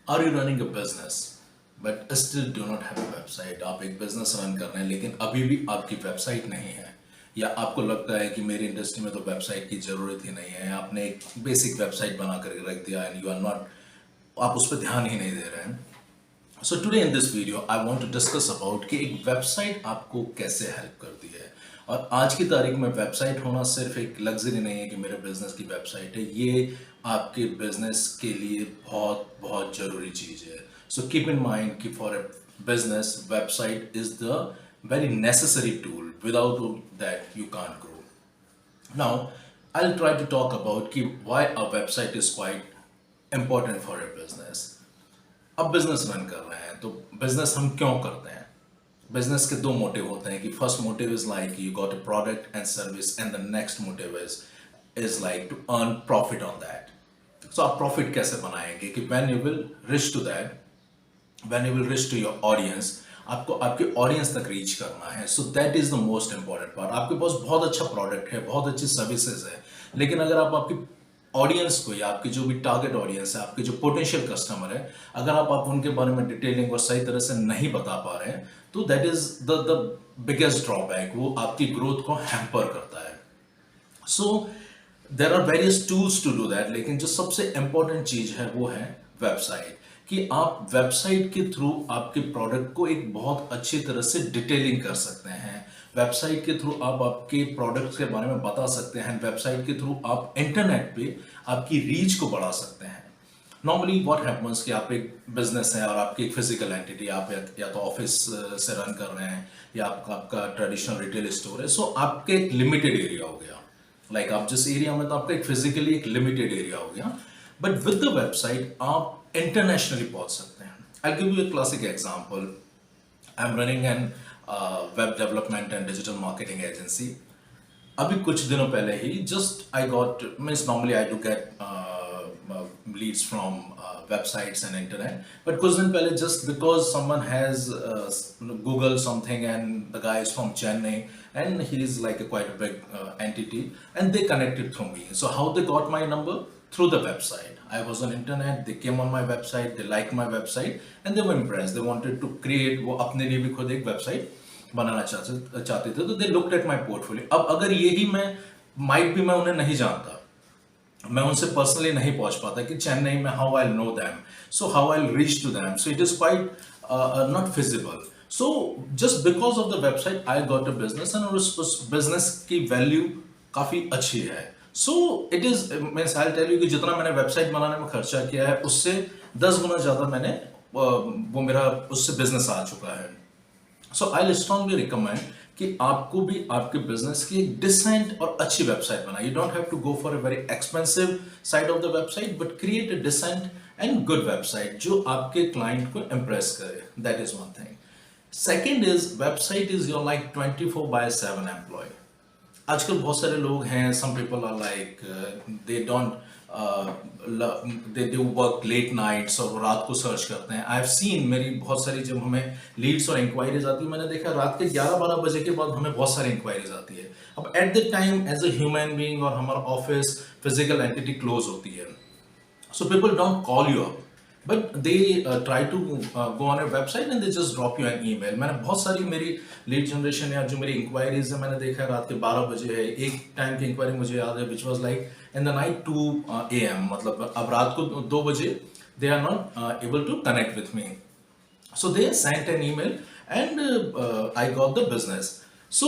Are you running a business but still do not have a website? आप एक business run कर रहे हैं लेकिन अभी भी आपकी वेबसाइट नहीं है, या आपको लगता है कि मेरी इंडस्ट्री में तो वेबसाइट की जरूरत ही नहीं है, आपने एक बेसिक वेबसाइट बना कर रख दिया एंड यू आर नॉट, आप उस पर ध्यान ही नहीं दे रहे हैं. So today in this video I want to discuss about कि एक वेबसाइट आपको कैसे हेल्प करती है. और आज की तारीख में वेबसाइट होना सिर्फ एक लग्जरी नहीं है कि मेरे बिजनेस की वेबसाइट है, ये आपके बिजनेस के लिए बहुत बहुत ज़रूरी चीज़ है. सो कीप इन माइंड कि for a business website is the very necessary tool. Without that, you can't grow. Now, I'll try to talk about why a website is quite important for a business. अब business run कर रहे हैं तो business हम क्यों करते हैं? Business के दो मोटिव होते हैं कि first motive is like you got a product and service and the next motive is like to earn profit on that. So आप प्रॉफिट कैसे बनाएंगे कि when you will reach to that, when you will reach to your audience, आपको आपके audience तक reach करना है. So that is the most important part. आपके पास बहुत अच्छा प्रोडक्ट है, बहुत अच्छी सर्विसेज है, लेकिन अगर आप आपकी ऑडियंस को या आपकी जो भी टारगेट ऑडियंस है, आपके जो पोटेंशियल कस्टमर है, अगर आप उनके बारे में डिटेलिंग और सही तरह से नहीं बता पा रहे हैं, तो that is the biggest drawback. वो आपकी ग्रोथ को हैम्पर करता है. So there are various tools to do that, लेकिन जो सबसे इंपॉर्टेंट चीज है वो है वेबसाइट. कि आप वेबसाइट के थ्रू आपके प्रोडक्ट को एक बहुत अच्छी तरह से डिटेलिंग कर सकते हैं. वेबसाइट के थ्रू आप आपके प्रोडक्ट के बारे में बता सकते हैं. वेबसाइट के थ्रू आप इंटरनेट पे आपकी रीच को बढ़ा सकते हैं. नॉर्मली व्हाट हैपन्स कि आप एक बिजनेस है और आपकी एक फिजिकल एंटिटी, आप या तो ऑफिस से रन कर रहे हैं या आपका ट्रेडिशनल रिटेल स्टोर है. सो आपके एक लिमिटेड एरिया हो गया, लाइक आप जिस एरिया में, तो आपका एक फिजिकली एक लिमिटेड एरिया हो गया. बट विद द वेबसाइट आप इंटरनेशनली पहुंच सकते हैं. I give you a classic example. I am running an web development and digital marketing agency. अभी कुछ दिनों पहले ही just I got, means normally I do get leads from websites and internet, but कुछ दिन पहले just because someone has Googled something and the guy is from Chennai and he is like a quite a big entity and they connected through me. So how they got my number? Through the website. I was on internet, they came on my website, they liked my website and they were impressed. They wanted to create, वो अपने लिए भी खुद एक website बनाना चाहते थे, तो they looked at my portfolio. अब अगर यही might be मैं उन्हें नहीं जानता, मैं उनसे पर्सनली नहीं पहुंच पाता कि चेन्नई में, how I know them, so how I reach to them, so it is quite not feasible. So just because of the website I got a business and उस बिजनेस की वैल्यू काफी अच्छी है. सो इट इज, मैं I tell you कि जितना मैंने website बनाने में खर्चा किया है उससे 10 गुना ज्यादा मैंने वो मेरा उससे बिजनेस आ चुका है. सो आई स्ट्रांगली रिकमेंड कि आपको भी आपके बिजनेस की एक डिसेंट और अच्छी वेबसाइट बनाए. You don't have to go for a very expensive side of the website, but create a decent and good website जो आपके क्लाइंट को इंप्रेस करे. That is one thing. Second is, website is your like 24/7 employ. आजकल बहुत सारे लोग हैं, some people are like they don't they do work late nights और रात को सर्च करते हैं. आई हैव सीन, मेरी बहुत सारी जब हमें लीड्स और इंक्वायरीज आती है, मैंने देखा रात के 11-12 बजे के बाद हमें बहुत सारी इंक्वायरीज आती है. अब at the time as a human being और हमारा ऑफिस फिजिकल एंटिटी क्लोज होती है, so people don't call you up, but they try to go on a website and they just drop you an email. मैंने बहुत सारी मेरी lead generation या जो मेरी इंक्वायरीज है, मैंने देखा है रात के 12 बजे है. एक टाइम की इंक्वायरी मुझे याद है which was like in the night 2 AM, मतलब अब रात को 2 बजे they are not able to connect with me. So they sent an email and I got the business. So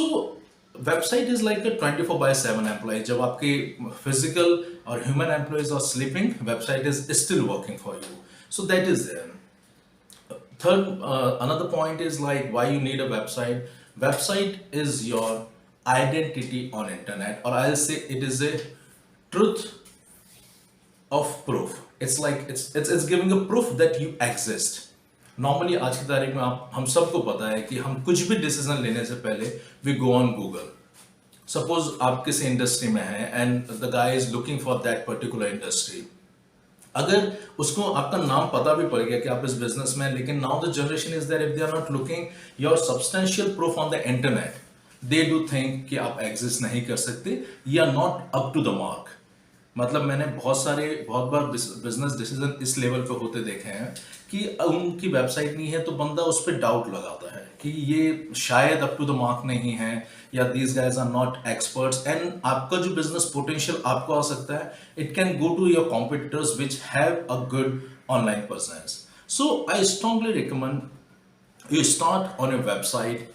website is like a 24/7 employ. जब आपके physical और human employees are sleeping, website is still working for you. So that is there. Third, another point is like why you need a website. Website is your identity on internet, or I'll say it is a truth of proof. It's like it's giving a proof that you exist. Normally आज की तारीख में हम सबको पता है कि हम कुछ भी डिसीजन लेने से पहले we go on Google. Suppose आप किसी इंडस्ट्री में हैं and the guy is looking for that particular industry. अगर उसको आपका नाम पता भी पड़ गया कि आप इस बिजनेस में, लेकिन now the generation is there, if they are not looking your substantial proof on the internet, they do think कि आप एग्जिस्ट नहीं कर सकते, you are not up to the mark. मतलब मैंने बहुत बार बिजनेस डिसीजन इस लेवल पे होते देखे हैं कि उनकी वेबसाइट नहीं है तो बंदा उस पर डाउट लगाता है कि ये शायद अप टू द मार्क नहीं है, या these guys are not experts, and आपका जो बिजनेस पोटेंशियल आपको आ सकता है, it can go to your competitors which have a good online presence. So I strongly recommend you start on a website,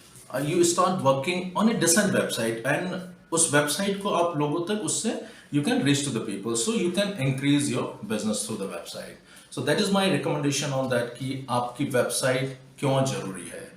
you start working on a decent website, and उस website को आप लोगों तक उससे you can reach to the people, so you can increase your business through the website. So that is my recommendation on that कि आपकी website क्यों जरूरी है.